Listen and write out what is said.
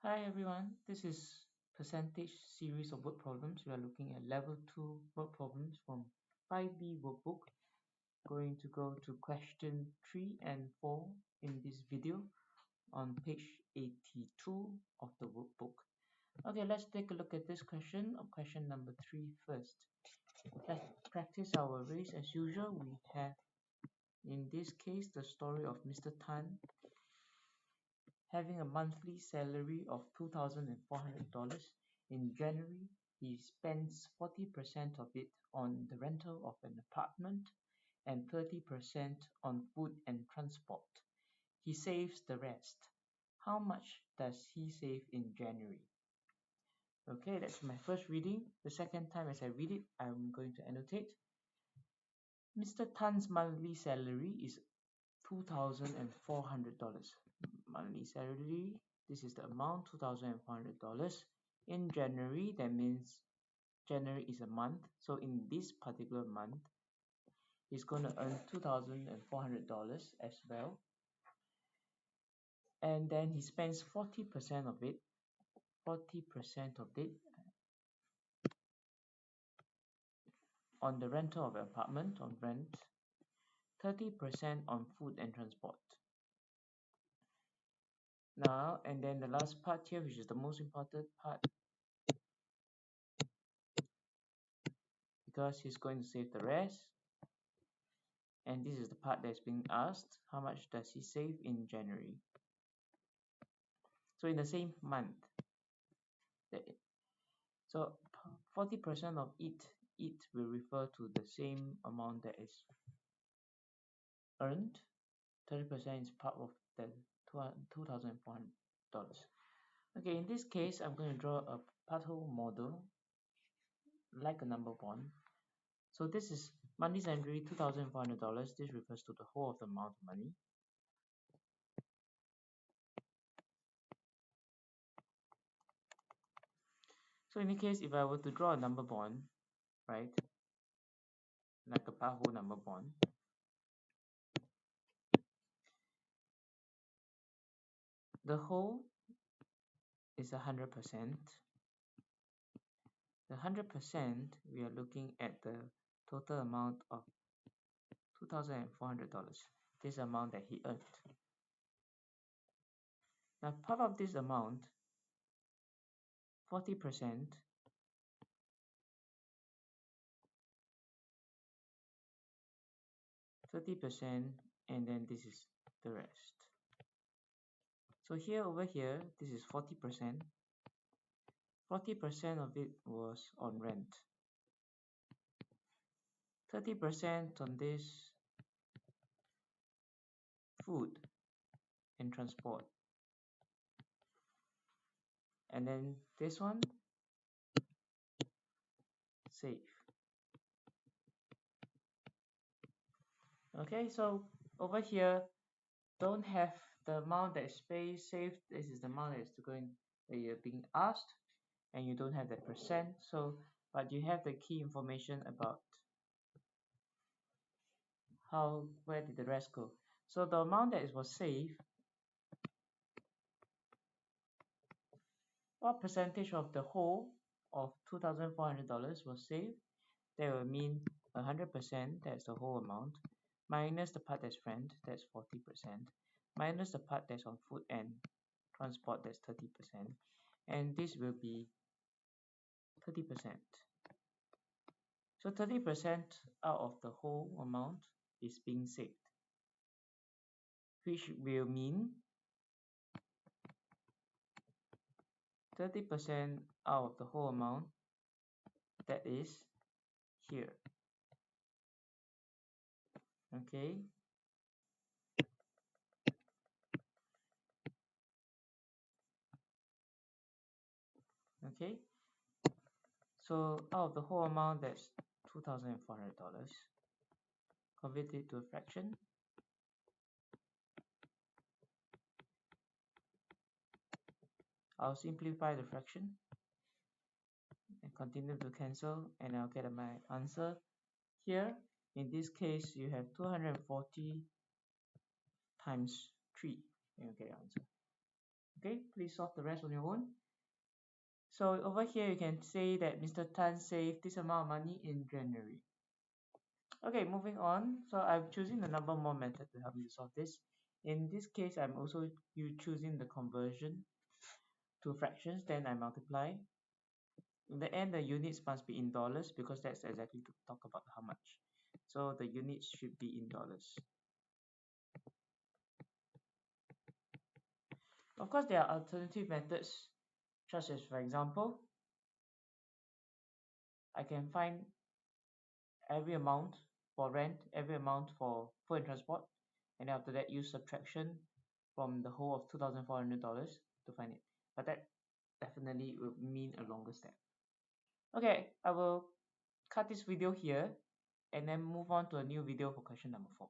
Hi everyone, this is percentage series of word problems. We are looking at level 2 word problems from 5B workbook. Going to go to question 3 and 4 in this video on page 82 of the workbook. Okay, let's take a look at this question, question number 3 first. Let's practice our race as usual. We have in this case the story of Mr. Tan having a monthly salary of $2,400. In January, he spends 40% of it on the rental of an apartment and 30% on food and transport. He saves the rest. How much does he save in January? Okay, that's my first reading. The second time as I read it, I'm going to annotate. Mr. Tan's monthly salary is $2,400. Monthly salary, this is the amount, $2,400. In January, that means January is a month. So in this particular month, he's going to earn $2,400 as well. And then he spends 40% of it, 40% of it on the rental of an apartment, on rent, 30% on food and transport. Now, and then the last part here, which is the most important part, because he's going to save the rest. And this is the part that's being asked. How much does he save in January? So in the same month. So 40% of it will refer to the same amount that is earned. 30% is part of the $2,400. Okay, in this case, I'm going to draw a Pareto model like a number one. So this is monthly salary $2,400. This refers to the whole of the amount of money. So in this case, if I were to draw a number bond, right, like a Pareto number bond, the whole is 100%. The 100%, we are looking at the total amount of $2,400. This amount that he earned. Now, part of this amount, 40%, and then this is the rest. So here, over here, this is 40%. 40% of it was on rent. 30% on this food and transport. And then this one, save. Okay, so over here, don't have the amount that is saved. This is the amount that is that you're being asked, and you don't have the percent. So, but you have the key information about where did the rest go. So the amount that was saved, what percentage of the whole of $2,400 was saved? That will mean 100%, that's the whole amount, minus the part that's rent, that's 40%, minus the part that's on food and transport, that's 30%, and this will be 30%. So 30% out of the whole amount is being saved, which will mean 30% out of the whole amount, that is here. Okay. Okay. So out of the whole amount, that's $2,400. Convert it to a fraction. I'll simplify the fraction and continue to cancel, and I'll get my answer here. In this case, you have 240 times 3, and you get your answer. Okay, please solve the rest on your own. So over here you can say that Mr. Tan saved this amount of money in January. Okay, moving on. So I'm choosing the number more method to help you solve this. In this case, I'm also choosing the conversion to fractions, then I multiply. In the end, the units must be in dollars because that's exactly to talk about how much. So the units should be in dollars. Of course, there are alternative methods, such as, for example, I can find every amount for rent, every amount for food and transport, and after that use subtraction from the whole of $2,400 to find it. But that definitely will mean a longer step. Okay, I will cut this video here and then move on to a new video for question number 4.